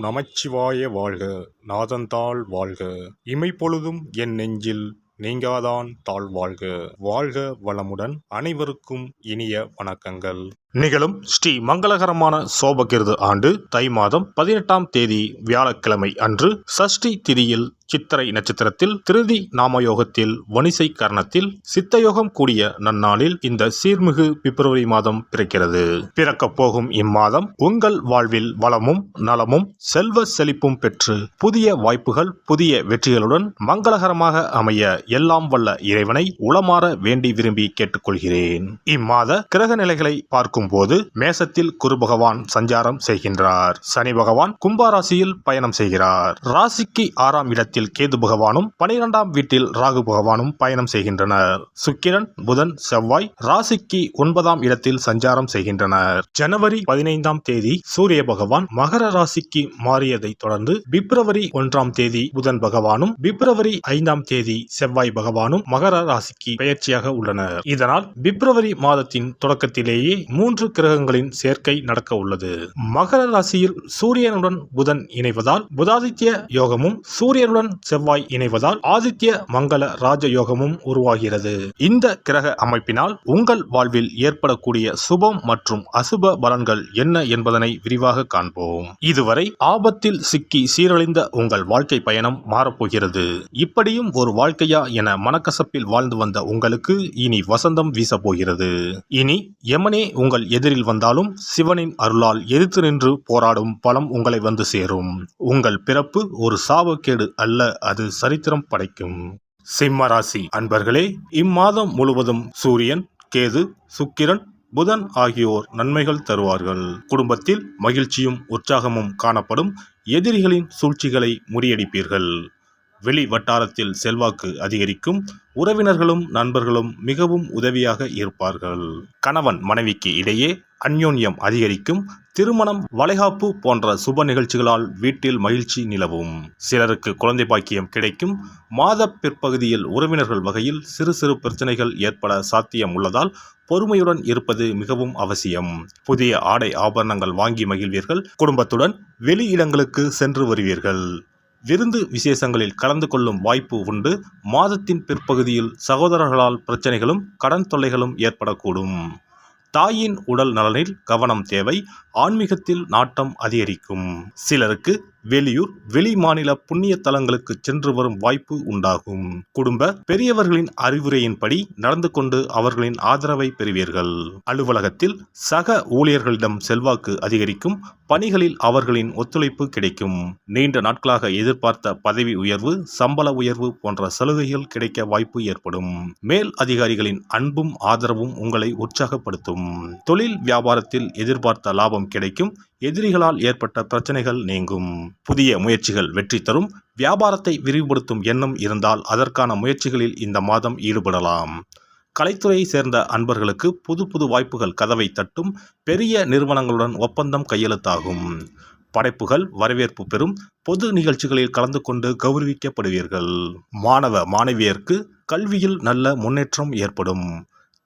நமச்சிவாய வாழ்க. நாதந்தாள் வாழ்க. இமைப்பொழுதும் என் நெஞ்சில் நீங்காதான் தாழ் வாழ்க. வாழ்க வளமுடன். அனைவருக்கும் இனிய வணக்கங்கள். நிகழும் ஸ்ரீ மங்களகரமான சோபகிருது ஆண்டு தை மாதம் 18ஆம் தேதி வியாழக்கிழமை அன்று சஷ்டி திதியில் சித்திரை நட்சத்திரத்தில் திருதி நாமயோகத்தில் வணிசை கரணத்தில் சித்தயோகம் கூடிய நன்னாளில் இந்த சீர்மிகு பிப்ரவரி மாதம் பிறக்கிறது. பிறக்கப் போகும் இம்மாதம் உங்கள் வாழ்வில் வளமும் நலமும் செல்வ செழிப்பும் பெற்று புதிய வாய்ப்புகள் புதிய வெற்றிகளுடன் மங்களகரமாக அமைய எல்லாம் வல்ல இறைவனை உளமாற வேண்டி விரும்பி கேட்டுக்கொள்கிறேன். இம்மாத கிரக நிலைகளை பார்க்கும் போது மேசத்தில் குரு பகவான் சஞ்சாரம் செய்கின்றார். சனி பகவான் கும்பாராசியில் பயணம் செய்கிறார். ராசிக்கு 6ஆம் இடத்தில் கேது பகவானும் 12ஆம் வீட்டில் ராகு பகவானும் பயணம் செய்கின்றனர். சுக்கிரன் புதன் செவ்வாய் ராசிக்கு 9ஆம் இடத்தில் சஞ்சாரம் செய்கின்றனர். ஜனவரி 15ஆம் தேதி சூரிய பகவான் மகர ராசிக்கு மாறியதை தொடர்ந்து பிப்ரவரி 1ஆம் தேதி புதன் பகவானும் பிப்ரவரி 5ஆம் தேதி செவ்வாய் பகவானும் மகர ராசிக்கு பெயர்ச்சியாக உள்ளனர். இதனால் பிப்ரவரி மாதத்தின் தொடக்கத்திலேயே 3 கிரகங்களின் சேர்க்கை நடக்க உள்ளது. மகர ராசியில் சூரியனுடன் புதன் இணைவதால் புதாதித்ய யோகமும் சூரியனுடன் செவ்வாய் இணைவதால் ஆதித்ய மங்கள ராஜ யோகமும் உருவாகிறது. இந்த கிரக அமைப்பினால் உங்கள் வாழ்வில் ஏற்படக்கூடிய சுபம் மற்றும் அசுப பலன்கள் என்ன என்பதனை விரிவாக காண்போம். இதுவரை ஆபத்தில் சிக்கி சீரழிந்த உங்கள் வாழ்க்கை பயணம் மாறப்போகிறது. இப்படியும் ஒரு வாழ்க்கையா என மனக்கசப்பில் வாழ்ந்து வந்த உங்களுக்கு இனி வசந்தம் வீசப்போகிறது. இனி யமனே உங்கள் எதிரில் வந்தாலும் சிவனின் அருளால் எதிர்த்து நின்று போராடும் பலம் உங்களை வந்து சேரும். உங்கள் பிறப்பு ஒரு சாபக்கேடு அல்ல, அது சரித்திரம் படைக்கும். சிம்ம ராசி அன்பர்களே, இம்மாதம் முழுவதும் சூரியன் கேது சுக்கிரன் புதன் ஆகியோர் நன்மைகள் தருவார்கள். குடும்பத்தில் மகிழ்ச்சியும் உற்சாகமும் காணப்படும். எதிரிகளின் சூழ்ச்சிகளை முறியடிப்பீர்கள். வெளி வட்டாரத்தில் செல்வாக்கு அதிகரிக்கும். உறவினர்களும் நண்பர்களும் மிகவும் உதவியாக இருப்பார்கள். கணவன் மனைவிக்கு இடையே அந்யோன்யம் அதிகரிக்கும். திருமணம் வளைகாப்பு போன்ற சுப நிகழ்ச்சிகளால் வீட்டில் மகிழ்ச்சி நிலவும். சிலருக்கு குழந்தை பாக்கியம் கிடைக்கும். மாத பிற்பகுதியில் உறவினர்கள் வகையில் சிறு சிறு பிரச்சனைகள் ஏற்பட சாத்தியம் உள்ளதால் பொறுமையுடன் இருப்பது மிகவும் அவசியம். புதிய ஆடை ஆபரணங்கள் வாங்கி மகிழ்வீர்கள். குடும்பத்துடன் வெளி இடங்களுக்கு சென்று வருவீர்கள். விருந்து விசேஷங்களில் கலந்து கொள்ளும் வாய்ப்பு உண்டு. மாதத்தின் பிற்பகுதியில் சகோதரர்களால் பிரச்சனைகளும் கடன் தொல்லைகளும் ஏற்படக்கூடும். தாயின் உடல் நலனில் கவனம் தேவை. ஆன்மீகத்தில் நாட்டம் அதிகரிக்கும். சிலருக்கு வெளியூர் வெளி மாநில புண்ணிய தலங்களுக்கு சென்று வரும் வாய்ப்பு உண்டாகும். குடும்ப பெரியவர்களின் அறிவுரையின்படி நடந்து கொண்டு அவர்களின் ஆதரவை பெறுவீர்கள். அலுவலகத்தில் சக ஊழியர்களிடம் செல்வாக்கு அதிகரிக்கும். பணிகளில் அவர்களின் ஒத்துழைப்பு கிடைக்கும். நீண்ட நாட்களாக எதிர்பார்த்த பதவி உயர்வு சம்பள உயர்வு போன்ற சலுகைகள் கிடைக்க வாய்ப்பு ஏற்படும். மேல் அதிகாரிகளின் அன்பும் ஆதரவும் உங்களை உற்சாகப்படுத்தும். தொழில் வியாபாரத்தில் எதிர்பார்த்த லாபம் கிடைக்கும். எதிரிகளால் ஏற்பட்ட பிரச்சனைகள் நீங்கும். புதிய முயற்சிகள் வெற்றி தரும். வியாபாரத்தை விரிவுபடுத்தும் எண்ணம் இருந்தால் அதற்கான முயற்சிகளில் இந்த மாதம் ஈடுபடலாம். கலைத்துறையை சேர்ந்த அன்பர்களுக்கு புது புது வாய்ப்புகள் கதவை தட்டும். பெரிய நிறுவனங்களுடன் ஒப்பந்தம் கையெழுத்தாகும். படைப்புகள் வரவேற்பு பெறும். பொது நிகழ்ச்சிகளில் கலந்து கொண்டு கௌரவிக்கப்படுவீர்கள். மாணவ மாணவியருக்கு கல்வியில் நல்ல முன்னேற்றம் ஏற்படும்.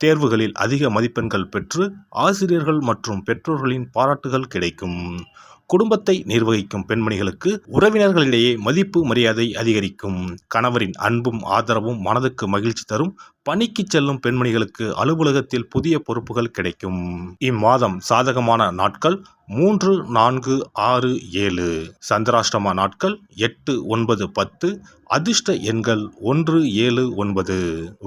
தேர்வுகளில் அதிக மதிப்பெண்கள் பெற்று ஆசிரியர்கள் மற்றும் பெற்றோர்களின் பாராட்டுகள் கிடைக்கும். குடும்பத்தை நிர்வகிக்கும் பெண்மணிகளுக்கு உறவினர்களிடையே மதிப்பு மரியாதை அதிகரிக்கும். கணவரின் அன்பும் ஆதரவும் மனதுக்கு மகிழ்ச்சி தரும். பணிக்கு செல்லும் பெண்மணிகளுக்கு அலுவலகத்தில் புதிய பொறுப்புகள் கிடைக்கும். இம்மாதம் சாதகமான நாட்கள் 3, 4, 6, 7. சந்திராஷ்டம நாட்கள் 8, 9, 10. அதிர்ஷ்ட எண்கள் 1, 7, 9.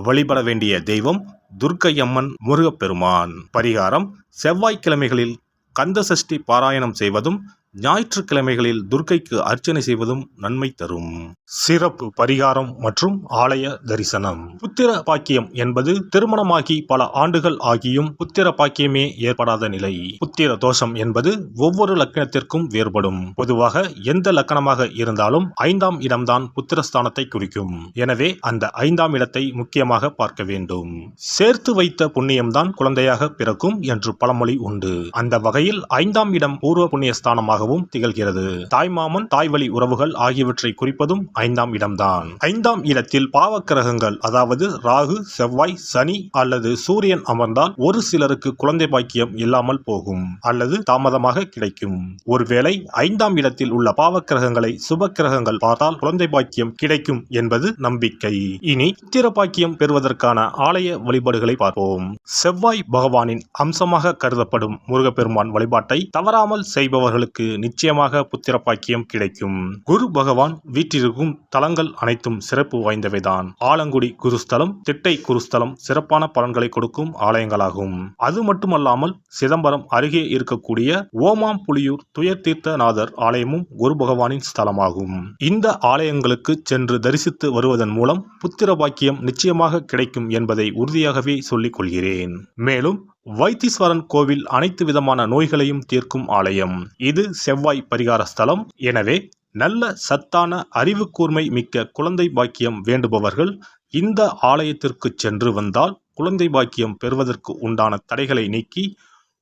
வழிபட வேண்டிய தெய்வம் துர்க்கையம்மன் முருகப்பெருமான். பரிகாரம் செவ்வாய்க்கிழமைகளில் கந்த சஷ்டி பாராயணம் செய்வதும் ஞாயிற்றுக்கிழமைகளில் துர்க்கைக்கு அர்ச்சனை செய்வதும் நன்மை தரும். சிறப்பு பரிகாரம் மற்றும் ஆலய தரிசனம். புத்திர பாக்கியம் என்பது திருமணமாகி பல ஆண்டுகள் ஆகியும் புத்திர பாக்கியமே ஏற்படாத நிலை. புத்திர தோஷம் என்பது ஒவ்வொரு லக்கணத்திற்கும் வேறுபடும். பொதுவாக எந்த லக்கணமாக இருந்தாலும் 5ஆம் இடம்தான் புத்திரஸ்தானத்தை குறிக்கும். எனவே அந்த 5ஆம் இடத்தை முக்கியமாக பார்க்க வேண்டும். சேர்த்து வைத்த புண்ணியம்தான் குழந்தையாக பிறக்கும் என்று பழமொழி உண்டு. அந்த வகையில் 5ஆம் இடம் பூர்வ புண்ணியஸ்தானமாக இடமாகவும் திகழ்கிறது. தாய்மாமன், தாய்வழி உறவுகள் ஆகியவற்றை குறிப்பதும் 5ஆம் இடம்தான். 5ஆம் இடத்தில் பாவக்கிரகங்கள், அதாவது ராகு, செவ்வாய், சனி அல்லது சூரியன் அமர்ந்தால் ஒரு சிலருக்கு குழந்தை பாக்கியம் இல்லாமல் போகும் அல்லது தாமதமாக கிடைக்கும். ஒருவேளை 5ஆம் இடத்தில் உள்ள பாவக்கிரகங்களை சுப கிரகங்கள் பார்த்தால் குழந்தை பாக்கியம் கிடைக்கும் என்பது நம்பிக்கை. இனி புத்திர பாக்கியம் பெறுவதற்கான ஆலய வழிபாடுகளை பார்ப்போம். செவ்வாய் பகவானின் அம்சமாக கருதப்படும் முருகப்பெருமான் வழிபாட்டை தவறாமல் செய்பவர்களுக்கு நிச்சயமாக புத்திர பாக்கியம் கிடைக்கும். குரு பகவான் வீற்றிருக்கும் தலங்கள் அனைத்தும் சிறப்பு வாய்ந்தவைதான். ஆலங்குடி குருஸ்தலம், திட்டை குருஸ்தலம் சிறப்பான பலன்களை கொடுக்கும் ஆலயங்களாகும். அது மட்டுமல்லாமல் சிதம்பரம் அருகே இருக்கக்கூடிய ஓமாம்புலியூர் துயர்தீர்த்தநாதர் ஆலயமும் குரு பகவானின் ஸ்தலமாகும். இந்த ஆலயங்களுக்கு சென்று தரிசித்து வருவதன் மூலம் புத்திர பாக்கியம் நிச்சயமாக கிடைக்கும் என்பதை உறுதியாகவே சொல்லிக் கொள்கிறேன். மேலும் வைத்தீஸ்வரன் கோவில் அனைத்து விதமான நோய்களையும் தீர்க்கும் ஆலயம். இது செவ்வாய் பரிகார ஸ்தலம். எனவே நல்ல சத்தான அறிவு கூர்மை மிக்க குழந்தை பாக்கியம் வேண்டுபவர்கள் இந்த ஆலயத்திற்கு சென்று வந்தால் குழந்தை பாக்கியம் பெறுவதற்கு உண்டான தடைகளை நீக்கி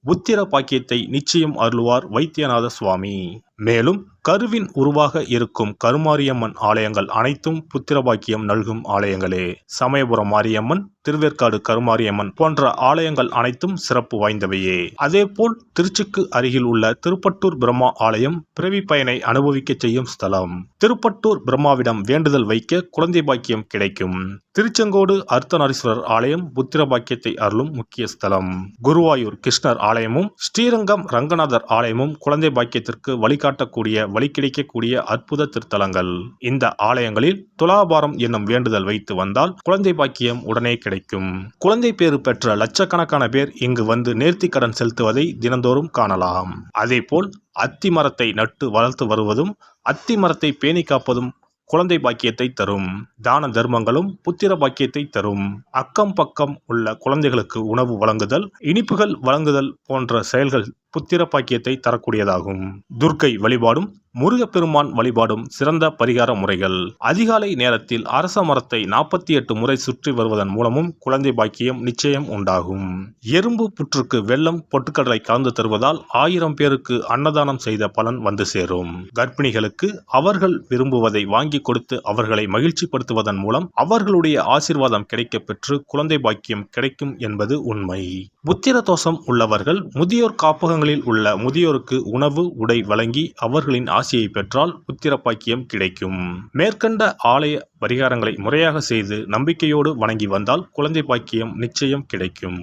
புத்திர பாக்கியத்தை நிச்சயம் அருள்வார் வைத்தியநாத சுவாமி. மேலும் கருவின் உருவாக இருக்கும் கருமாரியம்மன் ஆலயங்கள் அனைத்தும் புத்திர பாக்கியம் நல்கும் ஆலயங்களே. சமயபுரம் மாரியம்மன், திருவேற்காடு கருமாரியம்மன் போன்ற ஆலயங்கள் அனைத்தும் சிறப்பு வாய்ந்தவையே. அதேபோல் திருச்சிக்கு அருகில் உள்ள திருப்பட்டூர் பிரம்மா ஆலயம் பிறவி பயனை அனுபவிக்க செய்யும் ஸ்தலம். திருப்பட்டூர் பிரம்மாவிடம் வேண்டுதல் வைக்க குழந்தை பாக்கியம் கிடைக்கும். திருச்செங்கோடு அர்த்தநாரீஸ்வரர் ஆலயம் புத்திர பாக்கியத்தை அருளும் முக்கிய ஸ்தலம். குருவாயூர் கிருஷ்ணர் ஆலயமும் ஸ்ரீரங்கம் ரங்கநாதர் ஆலயமும் குழந்தை பாக்கியத்திற்கு வழிகாட்டக்கூடிய வழி கிடைக்கக்கூடிய அற்புத திருத்தலங்கள். இந்த ஆலயங்களில் துலாபாரம் என்னும் வேண்டுதல் வைத்து வந்தால் குழந்தை பாக்கியம் உடனே கிடைக்கும். குழந்தை பேறு பெற்ற லட்சக்கணக்கான பேர் இங்கு வந்து நேர்த்தி கடன் செலுத்துவதை தினந்தோறும் காணலாம். அதேபோல் அத்தி மரத்தை நட்டு வளர்த்து வருவதும் அத்தி மரத்தை பேணி காப்பதும் குழந்தை பாக்கியத்தை தரும். தான தர்மங்களும் புத்திர பாக்கியத்தை தரும். அக்கம் பக்கம் உள்ள குழந்தைகளுக்கு உணவு வழங்குதல், இனிப்புகள் வழங்குதல் போன்ற செயல்கள் புத்திர பாக்கியத்தை தரக்கூடியதாகும். துர்க்கை வழிபாடும் முருகப்பெருமான் வழிபாடும் சிறந்த பரிகார முறைகள். அதிகாலை நேரத்தில் அரச மரத்தை 48 முறை சுற்றி வருவதன் மூலமும் குழந்தை பாக்கியம் நிச்சயம் உண்டாகும். எறும்பு புற்றுக்கு வெல்லம் பொட்டுக்கடலை கலந்து தருவதால் 1000 பேருக்கு அன்னதானம் செய்த பலன் வந்து சேரும். கர்ப்பிணிகளுக்கு அவர்கள் விரும்புவதை வாங்கி கொடுத்து அவர்களை மகிழ்ச்சிப்படுத்துவதன் மூலம் அவர்களுடைய ஆசீர்வாதம் கிடைக்க பெற்று குழந்தை பாக்கியம் கிடைக்கும் என்பது உண்மை. புத்திர தோஷம் உள்ளவர்கள் முதியோர் காப்பகங்களில் உள்ள முதியோருக்கு உணவு, உடை வழங்கி அவர்களின் ஆசியை பெற்றால் புத்திர பாக்கியம் கிடைக்கும். மேற்கண்ட ஆலய பரிகாரங்களை முறையாக செய்து நம்பிக்கையோடு வணங்கி வந்தால் குழந்தை பாக்கியம் நிச்சயம் கிடைக்கும்.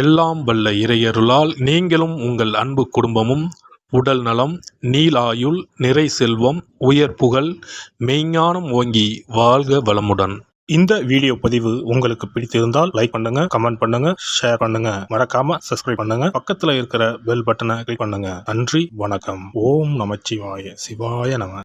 எல்லாம் வல்ல இறையருளால் நீங்களும் உங்கள் அன்பு குடும்பமும் உடல் நலம், நீலாயுள், நிறை செல்வம், உயர் புகழ், மெய்ஞானம் ஓங்கி வாழ்க வளமுடன். இந்த வீடியோ பதிவு உங்களுக்கு பிடித்திருந்தால் லைக் பண்ணுங்க, கமெண்ட் பண்ணுங்க, ஷேர் பண்ணுங்க, மறக்காம சப்ஸ்கிரைப் பண்ணுங்க, பக்கத்துல இருக்கிற பெல் பட்டனை கிளிக் பண்ணுங்க. நன்றி, வணக்கம். ஓம் நமச்சிவாய, சிவாய நம.